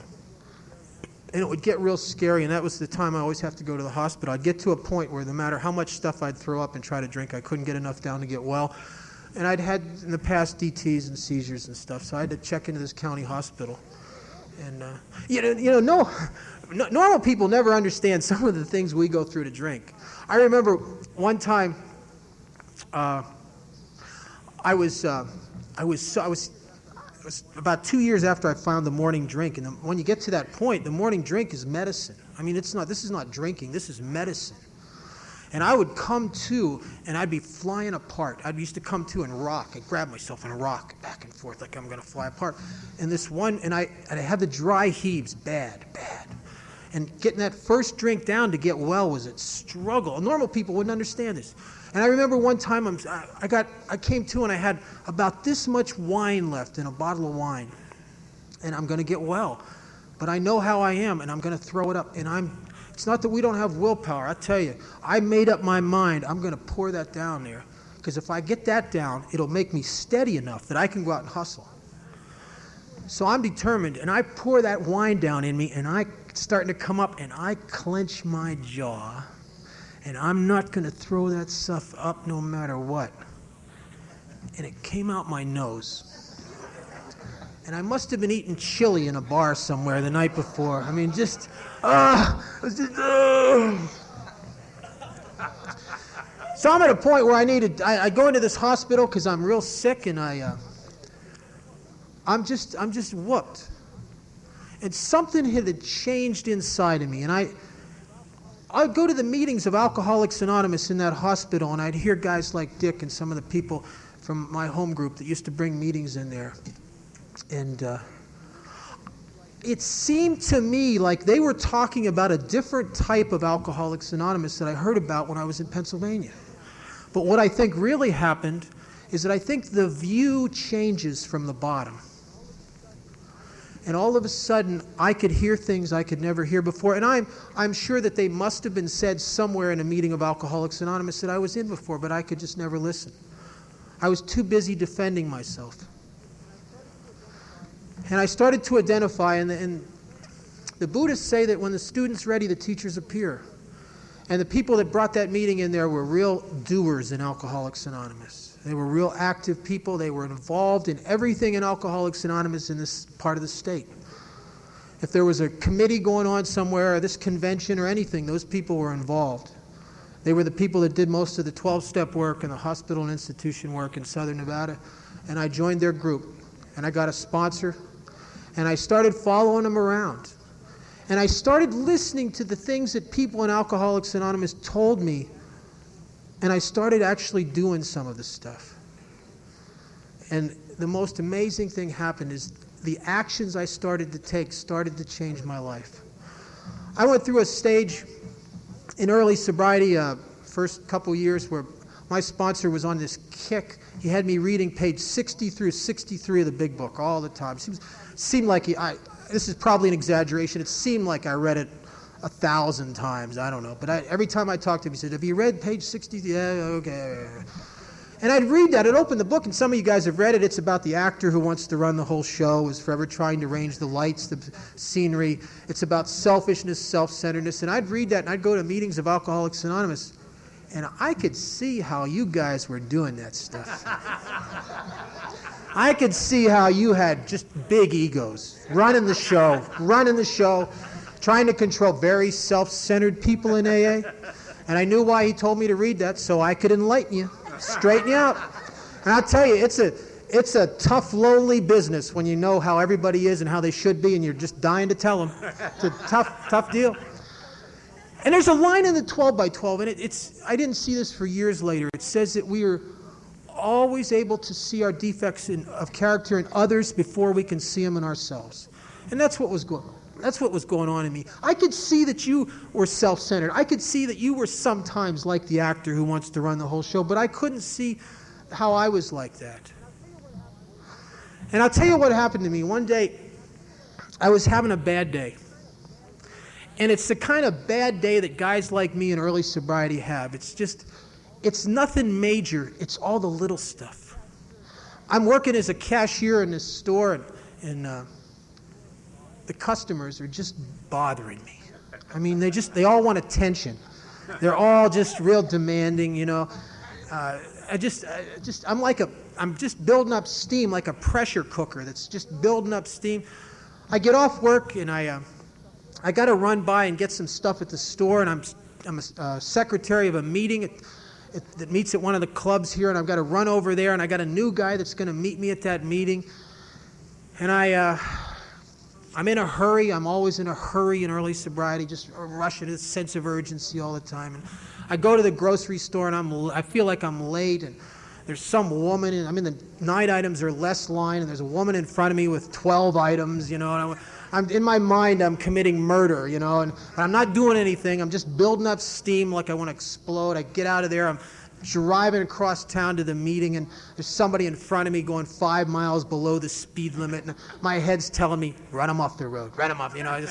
And it would get real scary, and that was the time I always have to go to the hospital. I'd get to a point where no matter how much stuff I'd throw up and try to drink, I couldn't get enough down to get well. And I'd had in the past DTs and seizures and stuff, so I had to check into this county hospital. And normal people never understand some of the things we go through to drink. I remember one time, I was about 2 years after I found the morning drink, and when you get to that point, the morning drink is medicine. I mean, this is not drinking, this is medicine. And I would come to, and I'd be flying apart. I used to come to and rock. I'd grab myself and rock back and forth like I'm going to fly apart. And I had the dry heaves, bad. And getting that first drink down to get well was a struggle. Normal people wouldn't understand this. And I remember one time I came to and I had about this much wine left in a bottle of wine. And I'm going to get well. But I know how I am, and I'm going to throw it up. And it's not that we don't have willpower. I tell you, I made up my mind. I'm going to pour that down there. Because if I get that down, it'll make me steady enough that I can go out and hustle. So I'm determined, and I pour that wine down in me, and I'm starting to come up, and I clench my jaw. And I'm not going to throw that stuff up no matter what. And it came out my nose. And I must have been eating chili in a bar somewhere the night before. I mean, So I'm at a point where I go into this hospital because I'm real sick, and I'm just whooped. And something had changed inside of me, and I'd go to the meetings of Alcoholics Anonymous in that hospital, and I'd hear guys like Dick and some of the people from my home group that used to bring meetings in there. And it seemed to me like they were talking about a different type of Alcoholics Anonymous that I heard about when I was in Pennsylvania. But what I think really happened is that I think the view changes from the bottom. And all of a sudden, I could hear things I could never hear before. And I'm sure that they must have been said somewhere in a meeting of Alcoholics Anonymous that I was in before, but I could just never listen. I was too busy defending myself. And I started to identify, and the Buddhists say that when the student's ready, the teachers appear. And the people that brought that meeting in there were real doers in Alcoholics Anonymous. They were real active people. They were involved in everything in Alcoholics Anonymous in this part of the state. If there was a committee going on somewhere, or this convention or anything, those people were involved. They were the people that did most of the 12-step work and the hospital and institution work in Southern Nevada. And I joined their group. And I got a sponsor. And I started following them around. And I started listening to the things that people in Alcoholics Anonymous told me, and I started actually doing some of the stuff. And the most amazing thing happened is the actions I started to take started to change my life. I went through a stage in early sobriety, first couple years, where my sponsor was on this kick. He had me reading page 60 through 63 of the big book all the time. Seemed like this is probably an exaggeration. It seemed like I read it 1,000 times. I don't know. But every time I talked to him, he said, "Have you read page 60? Yeah, okay." And I'd read that. I'd open the book, and some of you guys have read it. It's about the actor who wants to run the whole show, is forever trying to arrange the lights, the scenery. It's about selfishness, self-centeredness. And I'd read that, and I'd go to meetings of Alcoholics Anonymous, and I could see how you guys were doing that stuff. I could see how you had just big egos, running the show, trying to control very self-centered people in AA. And I knew why he told me to read that, so I could enlighten you, straighten you out. And I'll tell you, it's a tough, lonely business when you know how everybody is and how they should be, and you're just dying to tell them. It's a tough deal. And there's a line in the 12 by 12, and I didn't see this for years later. It says that we are always able to see our defects of character in others before we can see them in ourselves. And that's what was going on in me. I could see that you were self-centered. I could see that you were sometimes like the actor who wants to run the whole show, but I couldn't see how I was like that. And I'll tell you what happened to me. One day, I was having a bad day. And it's the kind of bad day that guys like me in early sobriety have. It's nothing major. It's all the little stuff. I'm working as a cashier in this store, and the customers are just bothering me. I mean, they all want attention. They're all just real demanding, you know. I'm just building up steam like a pressure cooker that's just building up steam. I get off work, and I got to run by and get some stuff at the store, and I'm a secretary of a meeting that meets at one of the clubs here, and I've got to run over there, and I got a new guy that's going to meet me at that meeting. And I'm in a hurry. I'm always in a hurry in early sobriety, just rushing, a sense of urgency all the time. And I go to the grocery store, and I feel like I'm late, and there's some woman, and I'm in the 9 items or less line, and there's a woman in front of me with 12 items, you know, and I'm in my mind, I'm committing murder, you know, and I'm not doing anything. I'm just building up steam like I want to explode. I get out of there. I'm driving across town to the meeting, and there's somebody in front of me going 5 miles below the speed limit, and my head's telling me, run him off the road, run him off. You know,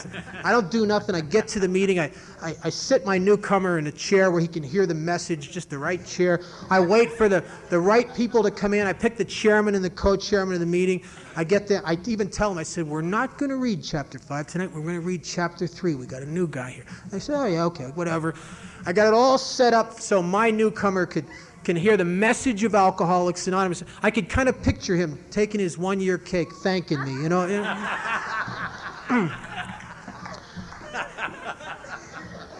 I don't do nothing. I get to the meeting. I sit my newcomer in a chair where he can hear the message, just the right chair. I wait for the right people to come in. I pick the chairman and the co-chairman of the meeting. I get there. I even tell them, I said, we're not going to read chapter 5 tonight. We're going to read chapter 3. We got a new guy here. They say, oh, yeah, okay, whatever. I got it all set up so my newcomer can hear the message of Alcoholics Anonymous. I could kind of picture him taking his 1-year cake, thanking me, you know.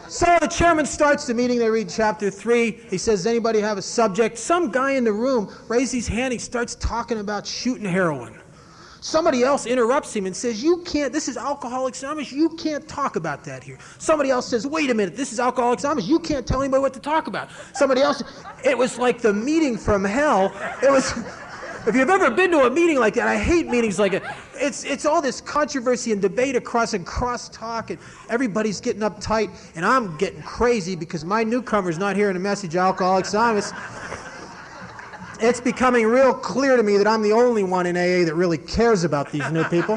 So the chairman starts the meeting. They read chapter 3. He says, does anybody have a subject? Some guy in the room raises his hand. He starts talking about shooting heroin. Somebody else interrupts him and says, you can't, this is Alcoholics Anonymous, you can't talk about that here. Somebody else says, wait a minute, this is Alcoholics Anonymous, you can't tell anybody what to talk about. Somebody else, it was like the meeting from hell. It was, if you've ever been to a meeting like that, I hate meetings like it. It's all this controversy and debate and cross-talk, and everybody's getting uptight, and I'm getting crazy because my newcomer's not hearing the message of Alcoholics Anonymous. It's becoming real clear to me that I'm the only one in AA that really cares about these new people.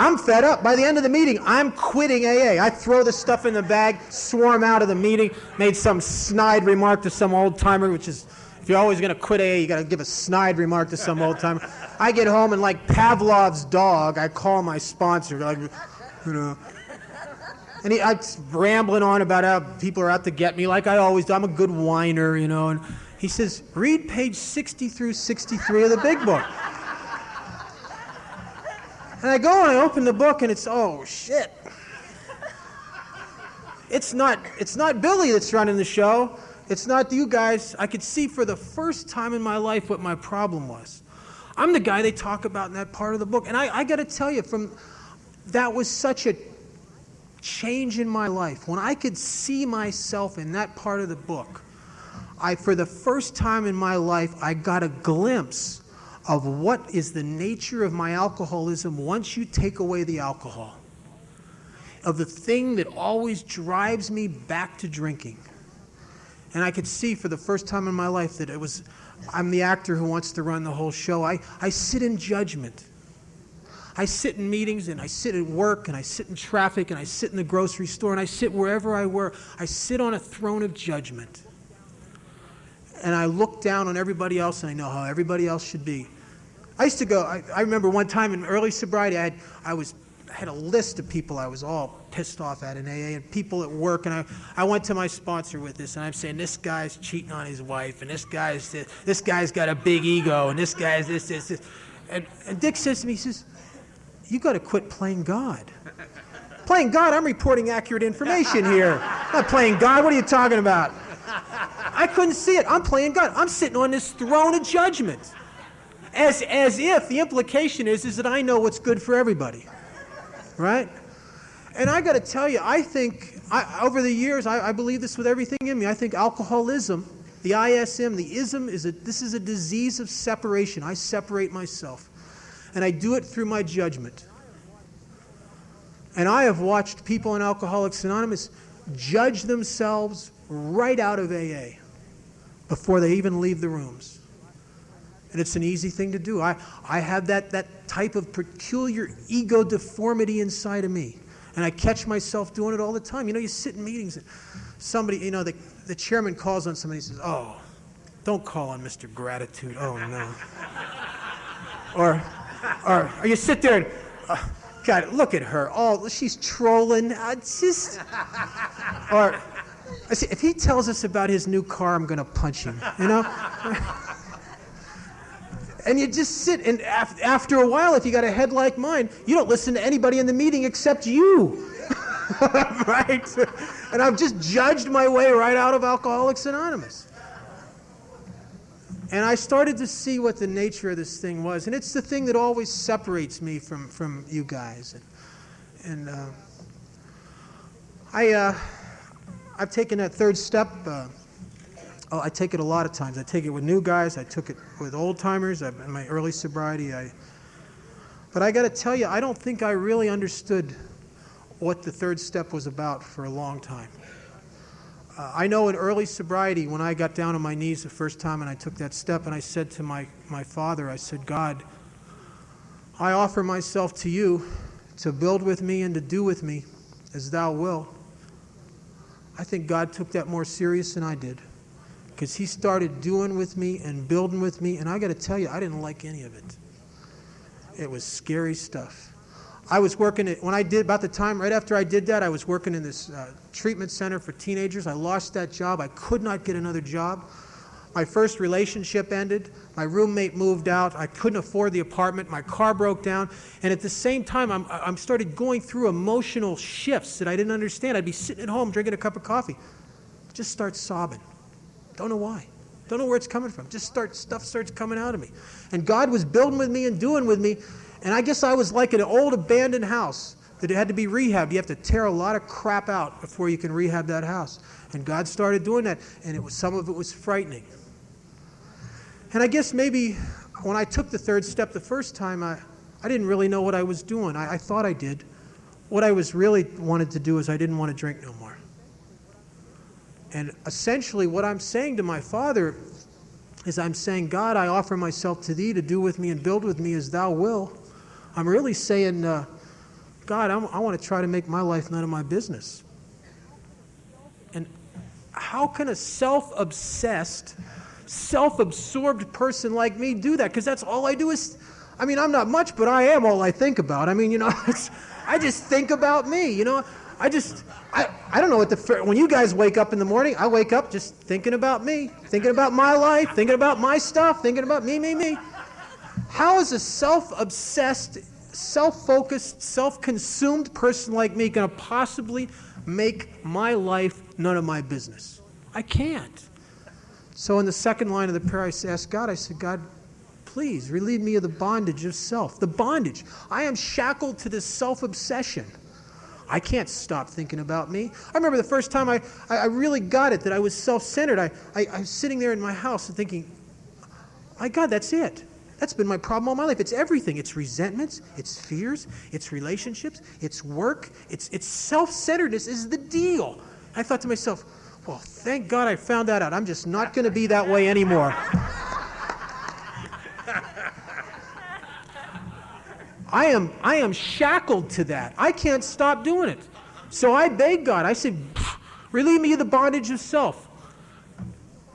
I'm fed up. By the end of the meeting, I'm quitting AA. I throw the stuff in the bag, swarm out of the meeting, made some snide remark to some old-timer, which is, if you're always going to quit AA, you got to give a snide remark to some old-timer. I get home and like Pavlov's dog, I call my sponsor, like, and I'm rambling on about how people are out to get me, like I always do. I'm a good whiner, and he says, read page 60 through 63 of the big book. And I go and I open the book and it's, oh shit. It's not Billy that's running the show. It's not you guys. I could see for the first time in my life what my problem was. I'm the guy they talk about in that part of the book. And I got to tell you, that was such a change in my life. When I could see myself in that part of the book, for the first time in my life, I got a glimpse of what is the nature of my alcoholism once you take away the alcohol, of the thing that always drives me back to drinking. And I could see for the first time in my life that I'm the actor who wants to run the whole show. I sit in judgment. I sit in meetings, and I sit at work, and I sit in traffic, and I sit in the grocery store, and I sit wherever I were. I sit on a throne of judgment. And I look down on everybody else, and I know how everybody else should be. I used to go, I remember one time in early sobriety, I had a list of people I was all pissed off at in AA, and people at work, and I went to my sponsor with this, and I'm saying, this guy's cheating on his wife, and this guy's got a big ego, and this guy's this. And Dick says to me, he says, you got to quit playing God. Playing God? I'm reporting accurate information here. I'm not playing God. What are you talking about? I couldn't see it. I'm playing God. I'm sitting on this throne of judgment. As if the implication is that I know what's good for everybody. Right? And I got to tell you, I think, over the years, I believe this with everything in me. I think alcoholism, the ISM, the ism, this is a disease of separation. I separate myself. And I do it through my judgment. And I have watched people in Alcoholics Anonymous judge themselves right out of AA before they even leave the rooms. And it's an easy thing to do. I have that type of peculiar ego deformity inside of me. And I catch myself doing it all the time. You sit in meetings and somebody, the chairman calls on somebody and says, oh, don't call on Mr. Gratitude. Oh, no. Or you sit there and, God, look at her. Oh, she's trolling. Or, I say, if he tells us about his new car, I'm going to punch him, And you just sit, and after a while, if you got a head like mine, you don't listen to anybody in the meeting except you. Right? And I've just judged my way right out of Alcoholics Anonymous. And I started to see what the nature of this thing was. And it's the thing that always separates me from you guys. And I've taken that third step. I take it a lot of times. I take it with new guys. I took it with old-timers in my early sobriety. But I got to tell you, I don't think I really understood what the third step was about for a long time. I know in early sobriety, when I got down on my knees the first time and I took that step, and I said to my Father, I said, God, I offer myself to you to build with me and to do with me as thou wilt. I think God took that more serious than I did, because he started doing with me and building with me, and I got to tell you, I didn't like any of it. It was scary stuff. I was working about the time, right after I did that, I was working in this treatment center for teenagers. I lost that job. I could not get another job. My first relationship ended. My roommate moved out. I couldn't afford the apartment. My car broke down. And at the same time, I started going through emotional shifts that I didn't understand. I'd be sitting at home drinking a cup of coffee. Just start sobbing. Don't know why. Don't know where it's coming from. Stuff starts coming out of me. And God was building with me and doing with me. And I guess I was like an old abandoned house that had to be rehabbed. You have to tear a lot of crap out before you can rehab that house. And God started doing that, and some of it was frightening. And I guess maybe when I took the third step the first time, I didn't really know what I was doing. I thought I did. What I was really wanted to do is I didn't want to drink no more. And essentially what I'm saying to my Father is I'm saying, God, I offer myself to thee to do with me and build with me as thou wilt. I'm really saying, God, I want to try to make my life none of my business. And how can a self-obsessed, self-absorbed person like me do that? Because that's all I do is, I'm not much, but I am all I think about. I just think about me, I don't know when you guys wake up in the morning, I wake up just thinking about me, thinking about my life, thinking about my stuff, thinking about me. How is a self-obsessed, self-focused, self-consumed person like me going to possibly make my life none of my business? I can't. So in the second line of the prayer, I asked God, I said, God, please relieve me of the bondage of self. The bondage. I am shackled to this self-obsession. I can't stop thinking about me. I remember the first time I really got it, that I was self-centered. I was sitting there in my house and thinking, my God, that's it. That's been my problem all my life. It's everything. It's resentments, it's fears, it's relationships, it's work, it's self-centeredness is the deal. I thought to myself, well, thank God I found that out. I'm just not going to be that way anymore. I am shackled to that. I can't stop doing it. So I begged God. I said, relieve me of the bondage of self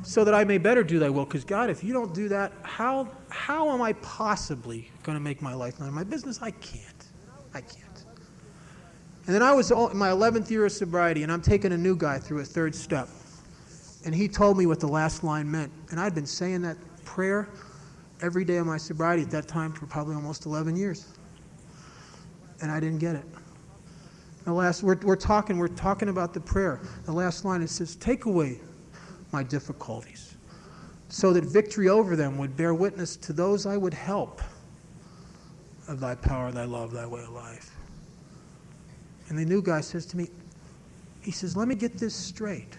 so that I may better do thy will. Because God, if you don't do that, how am I possibly going to make my life none of my business? I can't. And then I was in my 11th year of sobriety, and I'm taking a new guy through a third step. And he told me what the last line meant. And I'd been saying that prayer every day of my sobriety at that time for probably almost 11 years. And I didn't get it. We're talking about the prayer. The last line, it says, take away my difficulties, so that victory over them would bear witness to those I would help of thy power, thy love, thy way of life. And the new guy says to me, he says, let me get this straight.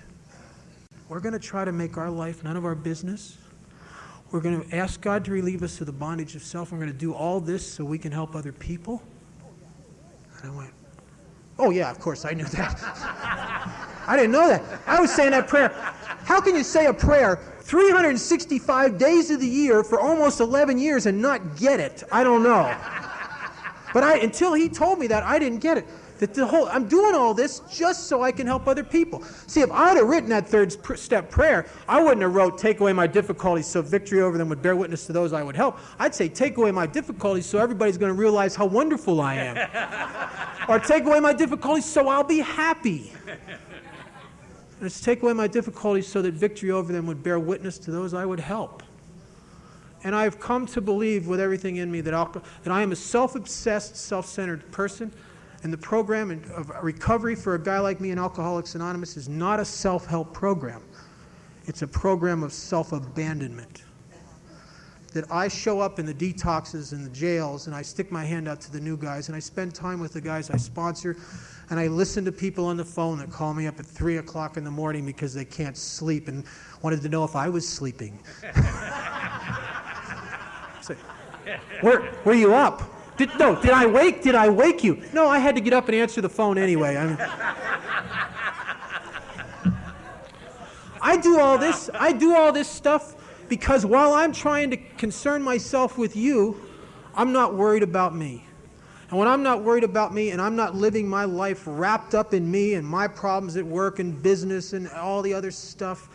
We're going to try to make our life none of our business. We're going to ask God to relieve us of the bondage of self. We're going to do all this so we can help other people. And I went, oh yeah, of course, I knew that. I didn't know that. I was saying that prayer. How can you say a prayer 365 days of the year for almost 11 years and not get it? I don't know. But until he told me that, I didn't get it. I'm doing all this just so I can help other people. See, if I'd have written that third step prayer, I wouldn't have wrote, take away my difficulties so victory over them would bear witness to those I would help. I'd say, take away my difficulties so everybody's going to realize how wonderful I am. Or take away my difficulties so I'll be happy. And it's take away my difficulties so that victory over them would bear witness to those I would help. And I've come to believe with everything in me that I am a self-obsessed, self-centered person. And the program of recovery for a guy like me in Alcoholics Anonymous is not a self-help program. It's a program of self-abandonment. That I show up in the detoxes and the jails, and I stick my hand out to the new guys, and I spend time with the guys I sponsor, and I listen to people on the phone that call me up at 3 o'clock in the morning because they can't sleep and wanted to know if I was sleeping. So, were you up? Did I wake you? No, I had to get up and answer the phone anyway. I do all this stuff because while I'm trying to concern myself with you, I'm not worried about me. And when I'm not worried about me and I'm not living my life wrapped up in me and my problems at work and business and all the other stuff,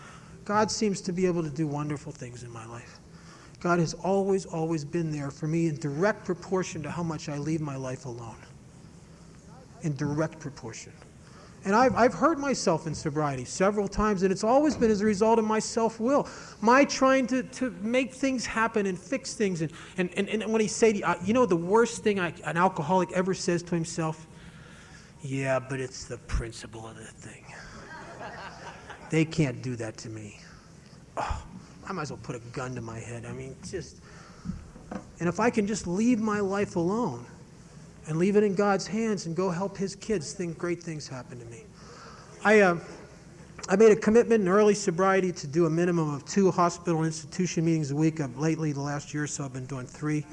God seems to be able to do wonderful things in my life. God has always, always been there for me in direct proportion to how much I leave my life alone. In direct proportion. And I've hurt myself in sobriety several times, and it's always been as a result of my self-will. My trying to make things happen and fix things. And when he said, the worst thing an alcoholic ever says to himself, yeah, but it's the principle of the thing. They can't do that to me. Oh, I might as well put a gun to my head. And if I can just leave my life alone and leave it in God's hands and go help his kids, great things happen to me. I made a commitment in early sobriety to do a minimum of 2 hospital institution meetings a week. Lately, the last year or so, I've been doing 3.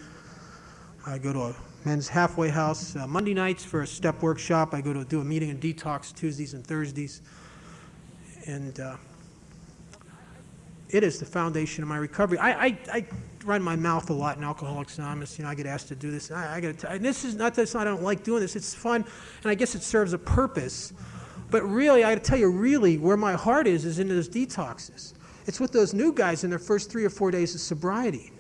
I go to a men's halfway house Monday nights for a step workshop. I go to do a meeting in detox Tuesdays and Thursdays. And it is the foundation of my recovery. run my mouth a lot in Alcoholics Anonymous. I get asked to do this. I got to, and this is not that I don't like doing this. It's fun, and I guess it serves a purpose. But really, I got to tell you, really, where my heart is in those detoxes. It's with those new guys in their first 3 or 4 days of sobriety.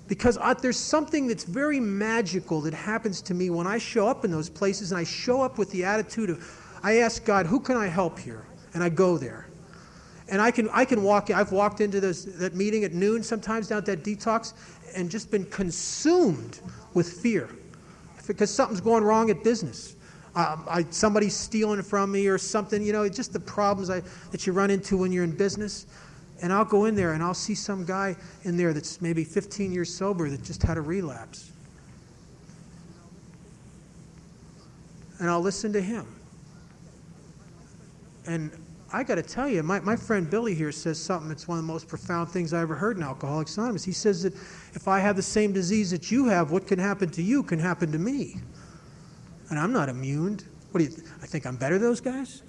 Because there's something that's very magical that happens to me when I show up in those places, and I show up with the attitude of, I ask God, who can I help here? And I go there. And I can walk. I've walked into that meeting at noon sometimes down at that detox and just been consumed with fear because something's going wrong at business. Somebody's stealing from me or something. Just the problems that you run into when you're in business. And I'll go in there and I'll see some guy in there that's maybe 15 years sober that just had a relapse. And I'll listen to him. And I got to tell you, my friend Billy here says something that's one of the most profound things I ever heard in Alcoholics Anonymous. He says that if I have the same disease that you have, what can happen to you can happen to me. And I'm not immune. What do you I think I'm better than those guys?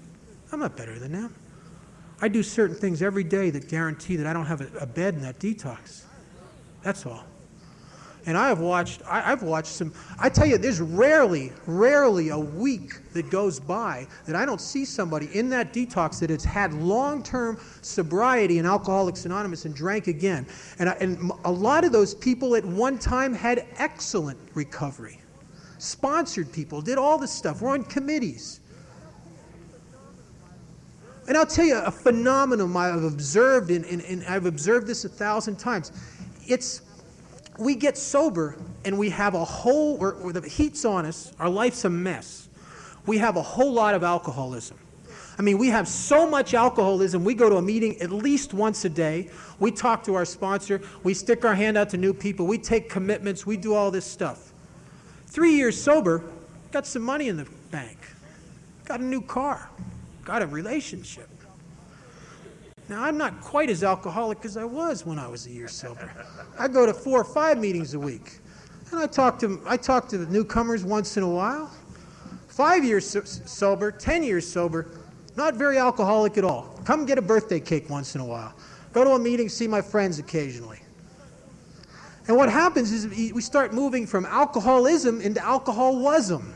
I'm not better than them. I do certain things every day that guarantee that I don't have a bed in that detox. That's all. And I've watched some, I tell you, there's rarely a week that goes by that I don't see somebody in that detox that has had long-term sobriety in Alcoholics Anonymous and drank again. And a lot of those people at one time had excellent recovery. Sponsored people, did all this stuff, were on committees. And I'll tell you a phenomenon I've observed, and I've observed this 1,000 times. We get sober and we have a whole, where the heat's on us, our life's a mess. We have a whole lot of alcoholism. I mean, we have so much alcoholism, we go to a meeting at least once a day. We talk to our sponsor, we stick our hand out to new people, we take commitments, we do all this stuff. 3 years sober, got some money in the bank, got a new car, got a relationship. Now, I'm not quite as alcoholic as I was when I was a year sober. I go to 4 or 5 meetings a week, and I talk to the newcomers once in a while. 5 years sober, 10 years sober, not very alcoholic at all. Come get a birthday cake once in a while. Go to a meeting, see my friends occasionally. And what happens is we start moving from alcoholism into alcoholism.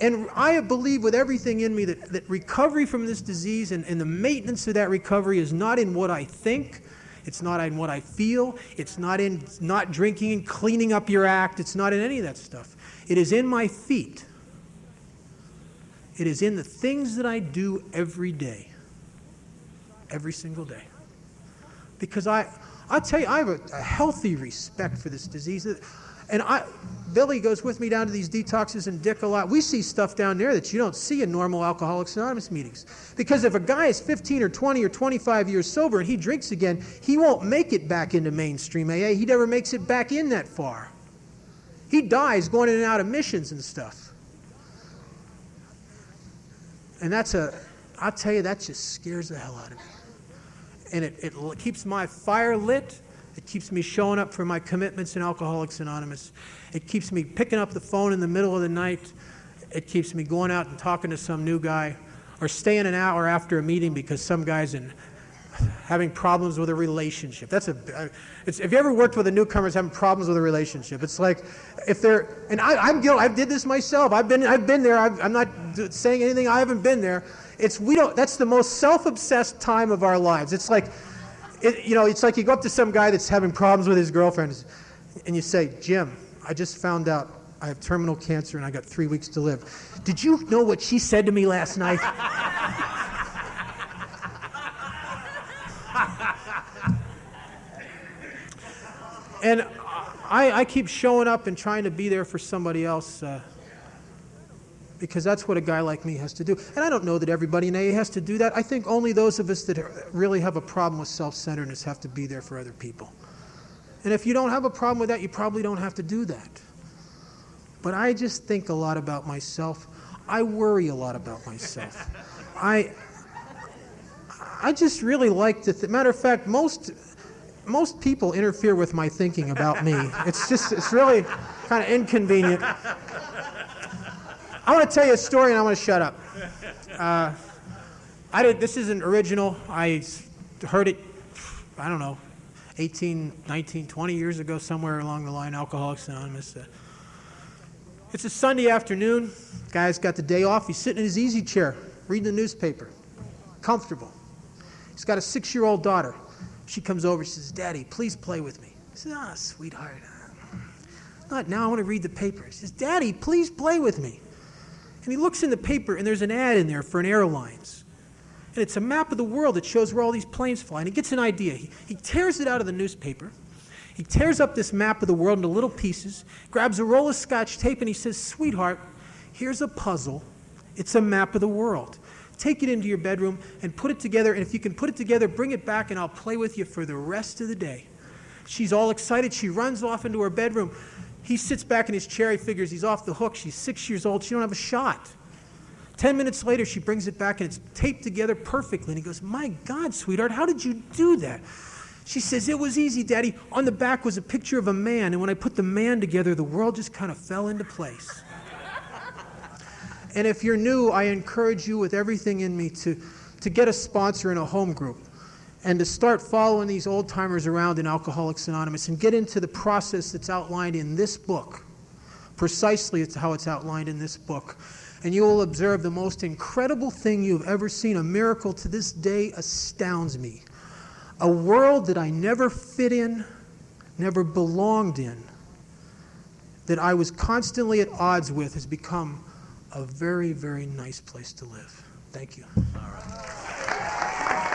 And I believe with everything in me that recovery from this disease and the maintenance of that recovery is not in what I think, it's not in what I feel, it's not in not drinking and cleaning up your act, it's not in any of that stuff. It is in my feet. It is in the things that I do every day, every single day. Because I'll tell you, I have a healthy respect for this disease. And Billy goes with me down to these detoxes and Dick a lot. We see stuff down there that you don't see in normal Alcoholics Anonymous meetings. Because if a guy is 15 or 20 or 25 years sober and he drinks again, he won't make it back into mainstream AA. He never makes it back in that far. He dies going in and out of missions and stuff. And I'll tell you, that just scares the hell out of me. And it keeps my fire lit. It keeps me showing up for my commitments in Alcoholics Anonymous. It keeps me picking up the phone in the middle of the night. It keeps me going out and talking to some new guy or staying an hour after a meeting because some guy's having problems with a relationship. If you ever worked with a newcomer having problems with a relationship, it's like if they're, and I'm guilty, I did this myself. I've been there. I'm not saying anything. I haven't been there. That's the most self-obsessed time of our lives. It's like, it's like you go up to some guy that's having problems with his girlfriend and you say, Jim, I just found out I have terminal cancer and I got 3 weeks to live. Did you know what she said to me last night? And I keep showing up and trying to be there for somebody else because that's what a guy like me has to do. And I don't know that everybody in AA has to do that. I think only those of us that really have a problem with self-centeredness have to be there for other people. And if you don't have a problem with that, you probably don't have to do that. But I just think a lot about myself. I worry a lot about myself. I just really like to matter of fact, most people interfere with my thinking about me. It's really kind of inconvenient. I want to tell you a story and I'm going to shut up. This isn't original. I heard it, I don't know, 18, 19, 20 years ago, somewhere along the line, Alcoholics Anonymous. It's a Sunday afternoon. Guy's got the day off. He's sitting in his easy chair, reading the newspaper. Comfortable. He's got a 6-year-old daughter. She comes over. She says, "Daddy, please play with me." He says, "Sweetheart, not now. I want to read the paper." He says, "Daddy, please play with me." And he looks in the paper, and there's an ad in there for an airlines. And it's a map of the world that shows where all these planes fly. And he gets an idea. He tears it out of the newspaper. He tears up this map of the world into little pieces, grabs a roll of Scotch tape, and he says, "Sweetheart, here's a puzzle. It's a map of the world. Take it into your bedroom and put it together. And if you can put it together, bring it back, and I'll play with you for the rest of the day." She's all excited. She runs off into her bedroom. He sits back in his chair. He figures he's off the hook. She's 6 years old. She don't have a shot. 10 minutes later, she brings it back, and it's taped together perfectly. And he goes, "My God, sweetheart, how did you do that?" She says, "It was easy, Daddy. On the back was a picture of a man, and when I put the man together, the world just kind of fell into place." And if you're new, I encourage you with everything in me to get a sponsor in a home group and to start following these old-timers around in Alcoholics Anonymous and get into the process that's outlined in this book. Precisely it's how it's outlined in this book. And you will observe the most incredible thing you've ever seen. A miracle to this day astounds me. A world that I never fit in, never belonged in, that I was constantly at odds with, has become a very, very nice place to live. Thank you. All right.